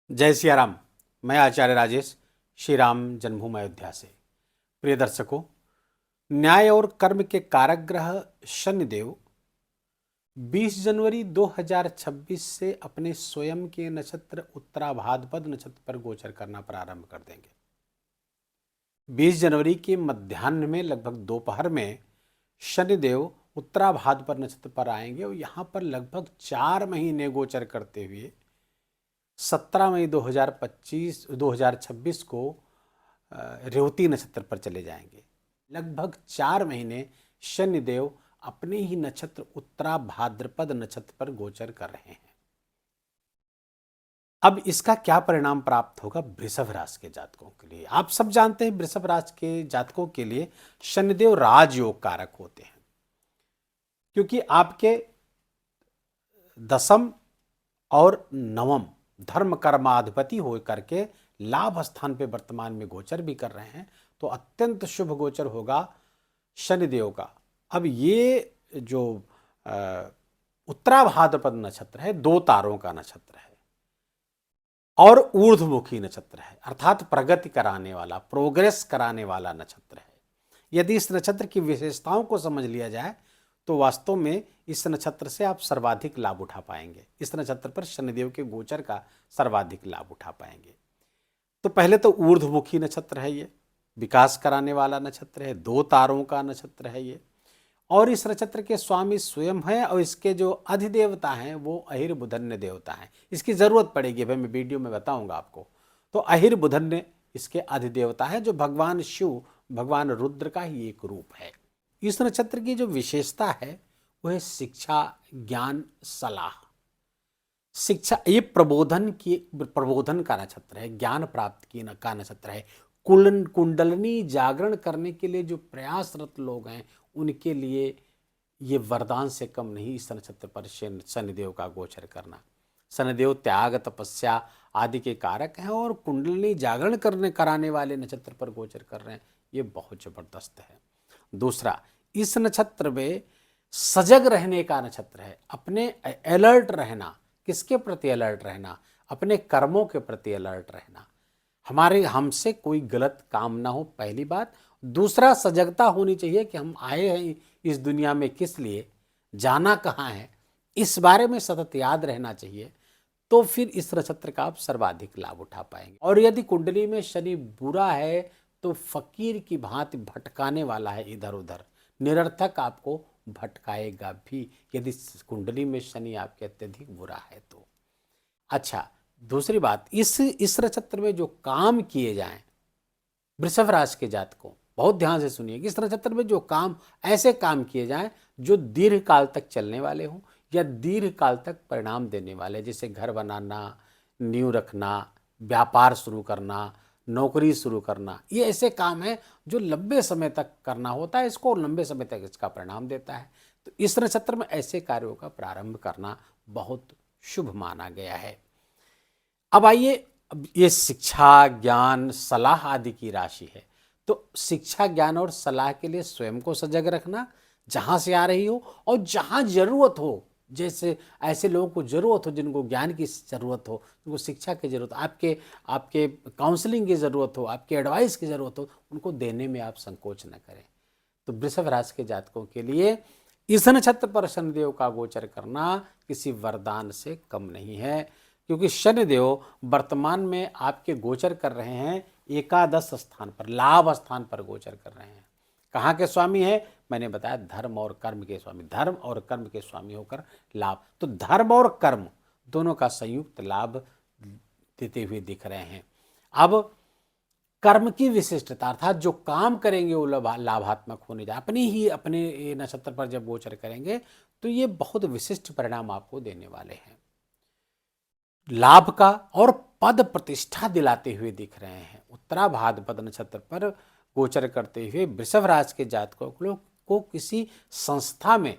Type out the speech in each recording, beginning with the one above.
जय सिया राम। मैं आचार्य राजेश श्री राम जन्मभूमि अयोध्या से। प्रिय दर्शकों, न्याय और कर्म के कारक ग्रह शनिदेव 20 जनवरी 2026 से अपने स्वयं के नक्षत्र उत्तराभाद्रपद नक्षत्र पर गोचर करना प्रारंभ कर देंगे। 20 जनवरी के मध्याह्न में लगभग दोपहर में शनिदेव उत्तराभाद्रपद नक्षत्र पर आएंगे और यहाँ पर लगभग 4 महीने गोचर करते हुए 17 मई 2026 को रेवती नक्षत्र पर चले जाएंगे। लगभग 4 महीने शनिदेव अपने ही नक्षत्र उत्तराभाद्रपद नक्षत्र पर गोचर कर रहे हैं। अब इसका क्या परिणाम प्राप्त होगा वृषभ राशि के जातकों के लिए? आप सब जानते हैं वृषभ राशि के जातकों के लिए शनिदेव राजयोग कारक होते हैं, क्योंकि आपके दसम और नवम धर्म कर्माधिपति हो करके लाभ स्थान पे वर्तमान में गोचर भी कर रहे हैं, तो अत्यंत शुभ गोचर होगा शनिदेव का। अब ये जो उत्तराभाद्रपद नक्षत्र है 2 तारों का नक्षत्र है और ऊर्ध्वमुखी नक्षत्र है, अर्थात प्रगति कराने वाला, प्रोग्रेस कराने वाला नक्षत्र है। यदि इस नक्षत्र की विशेषताओं को समझ लिया जाए तो वास्तव में इस नक्षत्र से आप सर्वाधिक लाभ उठा पाएंगे। इस नक्षत्र पर शनिदेव के गोचर का सर्वाधिक लाभ उठा पाएंगे। तो पहले तो ऊर्ध्वमुखी नक्षत्र है, ये विकास कराने वाला नक्षत्र है, 2 तारों का नक्षत्र है ये, और इस नक्षत्र के स्वामी स्वयं हैं और इसके जो अधिदेवता हैं वो अहिर बुधन्य देवता हैं। इसकी जरूरत पड़ेगी, भाई मैं वीडियो में बताऊंगा आपको। तो अहिर बुधन्य इसके अधिदेवता है, जो भगवान शिव, भगवान रुद्र का ही एक रूप है। इस नक्षत्र की जो विशेषता है वह है शिक्षा, ज्ञान, सलाह। शिक्षा, ये प्रबोधन का नक्षत्र है, ज्ञान प्राप्त का नक्षत्र है। कुंडलनी जागरण करने के लिए जो प्रयासरत लोग हैं उनके लिए ये वरदान से कम नहीं, इस नक्षत्र पर शनिदेव का गोचर करना। शनिदेव त्याग, तपस्या आदि के कारक हैं और कुंडलनी जागरण कराने वाले नक्षत्र पर गोचर कर रहे हैं, ये बहुत जबरदस्त है। दूसरा, इस नक्षत्र में सजग रहने का नक्षत्र है, अपने अलर्ट रहना। किसके प्रति अलर्ट रहना? अपने कर्मों के प्रति अलर्ट रहना। हमसे कोई गलत काम ना हो, पहली बात। दूसरा, सजगता होनी चाहिए कि हम आए हैं इस दुनिया में किस लिए, जाना कहाँ है, इस बारे में सतत याद रहना चाहिए। तो फिर इस नक्षत्र का आप सर्वाधिक लाभ उठा पाएंगे। और यदि कुंडली में शनि बुरा है तो फकीर की भांति भटकाने वाला है, इधर उधर निरर्थक आपको भटकाएगा भी, यदि कुंडली में शनि आपके अत्यधिक बुरा है तो। अच्छा, दूसरी बात, इस नक्षत्र में जो काम किए जाएं, वृषभ राशि के जातकों बहुत ध्यान से सुनिए कि इस नक्षत्र में जो काम, ऐसे काम किए जाएं जो दीर्घ काल तक चलने वाले हों या दीर्घ काल तक परिणाम देने वाले, जैसे घर बनाना, नींव रखना, व्यापार शुरू करना, नौकरी शुरू करना। ये ऐसे काम है जो लंबे समय तक करना होता है इसको, और लंबे समय तक इसका परिणाम देता है। तो इस नक्षत्र में ऐसे कार्यों का प्रारंभ करना बहुत शुभ माना गया है। अब आइए, अब ये शिक्षा, ज्ञान, सलाह आदि की राशि है। तो शिक्षा, ज्ञान और सलाह के लिए स्वयं को सजग रखना, जहाँ से आ रही हो, और जहाँ जरूरत हो, जैसे ऐसे लोगों को जरूरत हो जिनको ज्ञान की जरूरत हो, जिनको शिक्षा की जरूरत हो, आपके काउंसलिंग की जरूरत हो, आपके एडवाइस की जरूरत हो, उनको देने में आप संकोच न करें। तो वृषभ राशि के जातकों के लिए इस नक्षत्र पर शनिदेव का गोचर करना किसी वरदान से कम नहीं है, क्योंकि शनिदेव वर्तमान में आपके गोचर कर रहे हैं एकादश स्थान पर, लाभ स्थान पर गोचर कर रहे हैं। कहाँ के स्वामी है? मैंने बताया धर्म और कर्म के स्वामी, धर्म और कर्म के स्वामी होकर लाभ। तो धर्म और कर्म दोनों का संयुक्त लाभ देते हुए दिख रहे हैं। अब कर्म की विशिष्टता, अर्थात जो काम करेंगे वो लाभात्मक होने जाए, अपने नक्षत्र पर जब गोचर करेंगे तो ये बहुत विशिष्ट परिणाम आपको देने वाले हैं। लाभ का और पद प्रतिष्ठा दिलाते हुए दिख रहे हैं। उत्तराभाद्रपद नक्षत्र पर गोचर करते हुए वृषभ राशि के जातकों को किसी संस्था में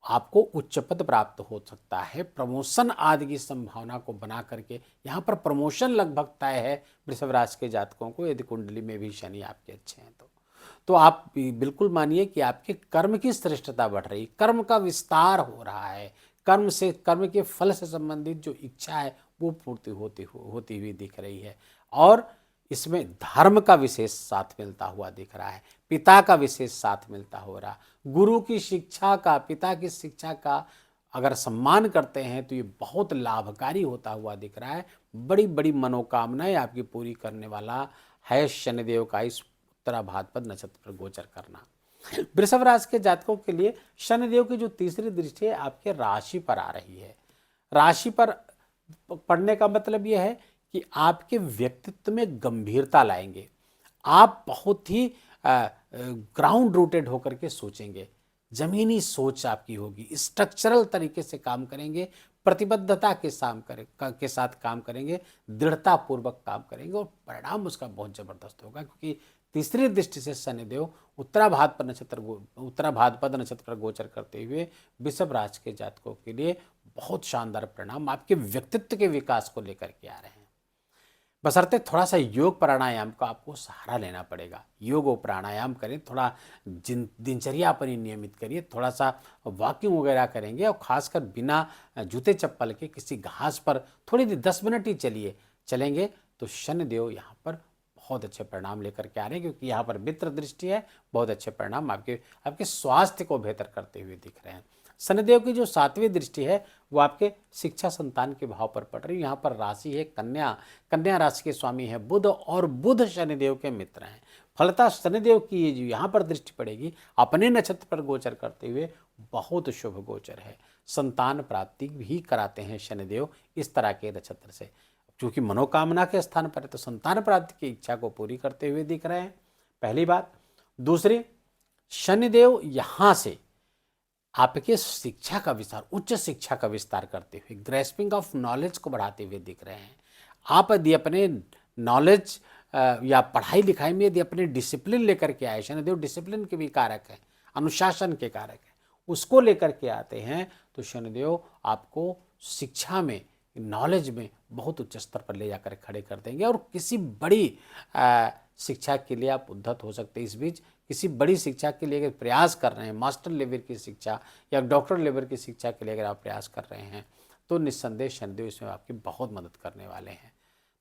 आपको उच्च पद प्राप्त हो सकता है। प्रमोशन आदि की संभावना को बना करके यहाँ पर प्रमोशन लगभग तय है वृषभ राशि के जातकों को, यदि कुंडली में भी शनि आपके अच्छे हैं तो आप बिल्कुल मानिए कि आपके कर्म की श्रेष्ठता बढ़ रही, कर्म का विस्तार हो रहा है, कर्म के फल से संबंधित जो इच्छा है वो पूर्ति होती हुई दिख रही है। और इसमें धर्म का विशेष साथ मिलता हुआ दिख रहा है, पिता का विशेष साथ मिलता हो रहा, गुरु की शिक्षा का, पिता की शिक्षा का अगर सम्मान करते हैं तो ये बहुत लाभकारी होता हुआ दिख रहा है। बड़ी बड़ी मनोकामनाएं आपकी पूरी करने वाला है शनिदेव का इस उत्तरा भाद्रपद नक्षत्र पर गोचर करना। वृषभ राशि के जातकों के लिए शनिदेव की जो तीसरी दृष्टि है आपके राशि पर आ रही है। राशि पर पढ़ने का मतलब यह है कि आपके व्यक्तित्व में गंभीरता लाएंगे। आप बहुत ही ग्राउंड रूटेड होकर के सोचेंगे, जमीनी सोच आपकी होगी, स्ट्रक्चरल तरीके से काम करेंगे, प्रतिबद्धता के साथ काम करेंगे, दृढ़ता पूर्वक काम करेंगे और परिणाम उसका बहुत जबरदस्त होगा। क्योंकि तीसरी दृष्टि से शनिदेव उत्तरा भाद्रपद नक्षत्र पर गोचर करते हुए वृषभ राशि के जातकों के लिए बहुत शानदार परिणाम आपके व्यक्तित्व के विकास को लेकर के आ रहे हैं। बशर्ते थोड़ा सा योग प्राणायाम का आपको सहारा लेना पड़ेगा। योग और प्राणायाम करें, थोड़ा दिनचर्या अपनी नियमित करिए, थोड़ा सा वॉकिंग वगैरह करेंगे और खासकर बिना जूते चप्पल के किसी घास पर थोड़ी देर 10 मिनट ही चलेंगे तो शनिदेव यहाँ पर बहुत अच्छे परिणाम लेकर के आ रहे हैं। क्योंकि यहाँ पर मित्र दृष्टि है, बहुत अच्छे परिणाम आपके स्वास्थ्य को बेहतर करते हुए दिख रहे हैं। शनिदेव की जो 7वीं दृष्टि है वो आपके शिक्षा संतान के भाव पर पड़ रही है। यहाँ पर राशि है कन्या राशि के स्वामी है बुध और बुध शनिदेव के मित्र हैं। फलतः शनिदेव की ये जो यहाँ पर दृष्टि पड़ेगी अपने नक्षत्र पर गोचर करते हुए बहुत शुभ गोचर है। संतान प्राप्ति भी कराते हैं शनिदेव इस तरह के नक्षत्र से, क्योंकि मनोकामना के स्थान पर है तो संतान प्राप्ति की इच्छा को पूरी करते हुए दिख रहे हैं, पहली बात। दूसरी, शनिदेव यहाँ से आपके शिक्षा का विस्तार, उच्च शिक्षा का विस्तार करते हुए, ग्रेस्पिंग ऑफ नॉलेज को बढ़ाते हुए दिख रहे हैं। आप यदि अपने नॉलेज या पढ़ाई लिखाई में यदि अपने डिसिप्लिन लेकर के आए, शनिदेव डिसिप्लिन के भी कारक है, अनुशासन के कारक है, उसको लेकर के आते हैं तो शनिदेव आपको शिक्षा में, नॉलेज में बहुत उच्च स्तर पर ले जाकर खड़े कर देंगे। और किसी बड़ी शिक्षा के लिए आप उद्धत हो सकते हैं। इस बीच किसी बड़ी शिक्षा के लिए अगर प्रयास कर रहे हैं, मास्टर लेवल की शिक्षा या डॉक्टर लेवल की शिक्षा के लिए अगर आप प्रयास कर रहे हैं तो निस्संदेह शनिदेव इसमें आपकी बहुत मदद करने वाले हैं।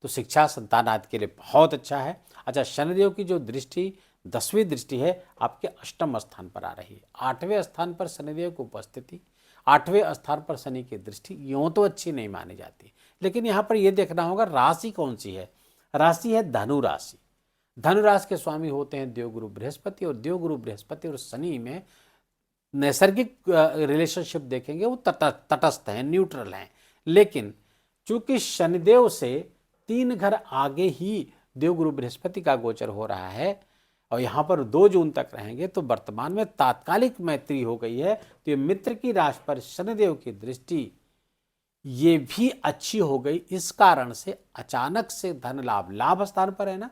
तो शिक्षा संतान आदि के लिए बहुत अच्छा है। अच्छा, शनिदेव की जो दृष्टि 10वीं दृष्टि है आपके अष्टम स्थान पर आ रही है। 8वें स्थान पर शनिदेव की उपस्थिति, 8वें स्थान पर शनि की दृष्टि यूँ तो अच्छी नहीं मानी जाती, लेकिन यहाँ पर यह देखना होगा राशि कौन सी है। राशि है धनु राशि। धनु राशि के स्वामी होते हैं देवगुरु बृहस्पति, और देवगुरु बृहस्पति और शनि में नैसर्गिक रिलेशनशिप देखेंगे वो तटस्थ हैं, न्यूट्रल हैं। लेकिन चूंकि शनिदेव से 3 घर आगे ही देवगुरु बृहस्पति का गोचर हो रहा है और यहाँ पर 2 जून तक रहेंगे तो वर्तमान में तात्कालिक मैत्री हो गई है। तो ये मित्र की राशि पर शनिदेव की दृष्टि ये भी अच्छी हो गई। इस कारण से अचानक से धन लाभ स्थान पर है ना,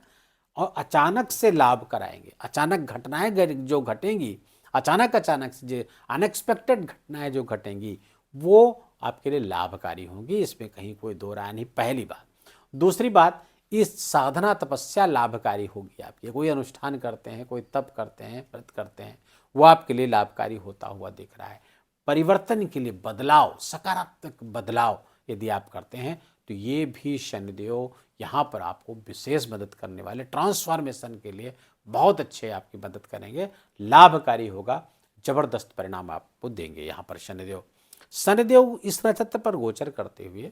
और अचानक से लाभ कराएंगे। अचानक घटनाएं जो घटेंगी, अचानक से जो अनएक्सपेक्टेड घटनाएं जो घटेंगी वो आपके लिए लाभकारी होंगी, इसमें कहीं कोई दो राय नहीं, पहली बात। दूसरी बात, इस साधना तपस्या लाभकारी होगी आपकी। कोई अनुष्ठान करते हैं, कोई तप करते हैं, व्रत करते हैं, वो आपके लिए लाभकारी होता हुआ दिख रहा है। परिवर्तन के लिए बदलाव, सकारात्मक बदलाव यदि आप करते हैं तो ये भी शनिदेव यहाँ पर आपको विशेष मदद करने वाले, ट्रांसफॉर्मेशन के लिए बहुत अच्छे आपकी मदद करेंगे, लाभकारी होगा, जबरदस्त परिणाम आपको देंगे। यहाँ पर शनिदेव इस नक्षत्र पर गोचर करते हुए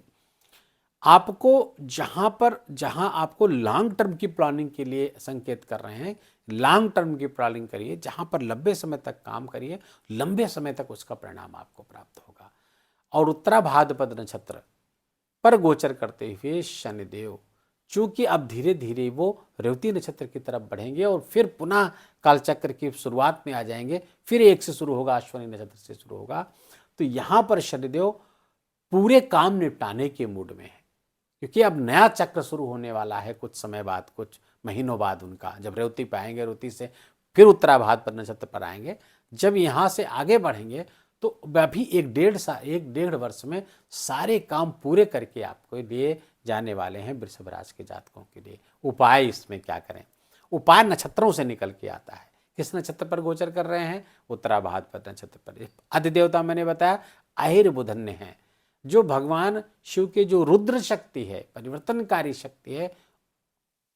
आपको जहाँ आपको लॉन्ग टर्म की प्लानिंग के लिए संकेत कर रहे हैं, लॉन्ग टर्म की प्लानिंग करिए, जहाँ पर लंबे समय तक काम करिए, लंबे समय तक उसका परिणाम आपको प्राप्त होगा। और उत्तरा भाद्रपद नक्षत्र पर गोचर करते हुए शनिदेव चूंकि अब धीरे धीरे वो रेवती नक्षत्र की तरफ बढ़ेंगे और फिर पुनः कालचक्र की शुरुआत में आ जाएंगे, फिर 1 से शुरू होगा, अश्विनी नक्षत्र से शुरू होगा। तो यहाँ पर शनिदेव पूरे काम निपटाने के मूड में है, क्योंकि अब नया चक्र शुरू होने वाला है कुछ समय बाद, कुछ महीनों बाद उनका, जब रेवती पे आएंगे, रेवती से फिर उत्तरा भाद्रपद नक्षत्र पर आएंगे। जब यहाँ से आगे बढ़ेंगे तो अभी 1.5 वर्ष में सारे काम पूरे करके आपको लिए जाने वाले हैं वृषभ राशि के जातकों के लिए। उपाय इसमें क्या करें? उपाय नक्षत्रों से निकल के आता है। किस नक्षत्र पर गोचर कर रहे हैं? उत्तरा भाद्रपद नक्षत्र पर। अधिदेवता मैंने बताया अहिर बुधन्य हैं, जो भगवान शिव के जो रुद्र शक्ति है, परिवर्तनकारी शक्ति है,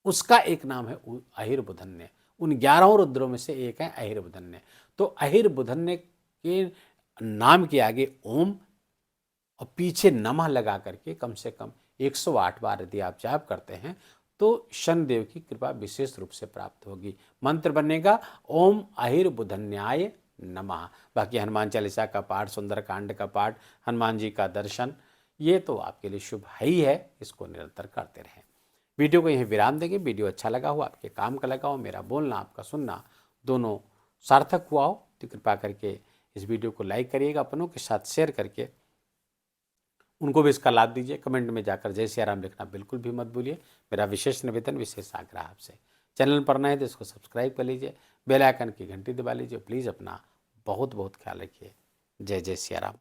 उसका एक नाम है अहिर्बुधन्य। उन 11 रुद्रों में से एक है अहिर्बुधन्य। तो अहिर्बुधन्य के नाम के आगे ओम और पीछे नमः लगा करके कम से कम 108 बार यदि आप जाप करते हैं तो शनिदेव की कृपा विशेष रूप से प्राप्त होगी। मंत्र बनेगा ओम अहिर्बुधन्याय नमः। बाकी हनुमान चालीसा का पाठ, सुंदरकांड का पाठ, हनुमान जी का दर्शन, ये तो आपके लिए शुभ है ही है, इसको निरंतर करते रहें। वीडियो को यहीं विराम देंगे। वीडियो अच्छा लगा हो, आपके काम का लगा हो, मेरा बोलना आपका सुनना दोनों सार्थक हुआ हो तो कृपा करके इस वीडियो को लाइक करिएगा, अपनों के साथ शेयर करके उनको भी इसका लाभ दीजिए। कमेंट में जाकर जय सिया राम लिखना बिल्कुल भी मत भूलिए। मेरा विशेष निवेदन, विशेष आग्रह आपसे, चैनल पर नए हैं तो इसको सब्सक्राइब कर लीजिए, बेल आइकन की घंटी दबा लीजिए। प्लीज़ अपना बहुत बहुत ख्याल रखिए। जय जय सिया राम।